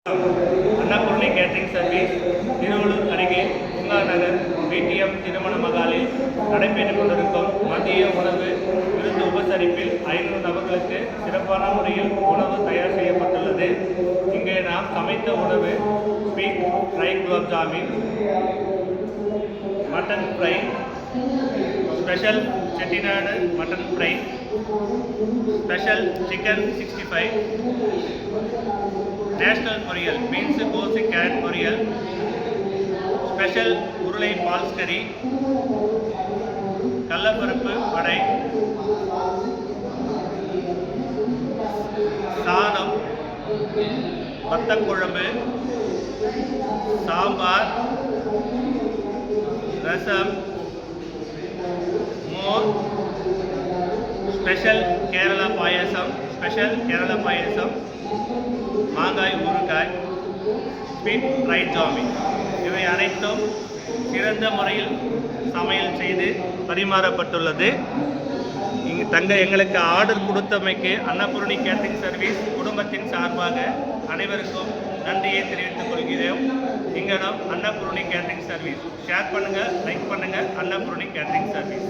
Annapoorani catering service Tiruvallur அருகே பூங்கா நகர் பிடிஎம் திருமண மகாலில் நடைபெற்றுக் கொண்டிருக்கும் மதிய உணவு விருந்து உபசரிப்பில் 500 நபர்களுக்கு சிறப்பான முறையில் உணவு தயார் செய்யப்பட்டுள்ளது. இங்கே நாம் சமைத்த உணவு ஸ்வீட் ஃப்ரை குலோப் ஜாமீன், mutton fry, special Chettinad mutton fry, special chicken 65, national பொரியல் பீன்ஸ் கோஸ் கேரட் பொரியல், ஸ்பெஷல் உருளை பால்ஸ் கறி, கடலப்பருப்பு வடை, சாதம், வத்தக்குழம்பு, சாம்பார், ரசம், மோர், ஸ்பெஷல் கேரளா பாயசம், மாங்காய் ஊறுகாய், ஸ்வீட் ஃப்ரைட் ஜாமீன் இவை அனைத்தும் சிறந்த முறையில் சமையல் செய்து பரிமாறப்பட்டுள்ளது. இங்கு எங்களுக்கு ஆர்டர் கொடுத்தமைக்கு அன்னபூர்ணி கேட்டரிங் சர்வீஸ் குடும்பத்தின் சார்பாக அனைவருக்கும் நன்றியை தெரிவித்துக் கொள்கிறோம். இங்கே நாம் அன்னபூர்ணி கேட்டரிங் சர்வீஸ் ஷேர் பண்ணுங்கள், லைக் பண்ணுங்கள். Annapoorani catering service.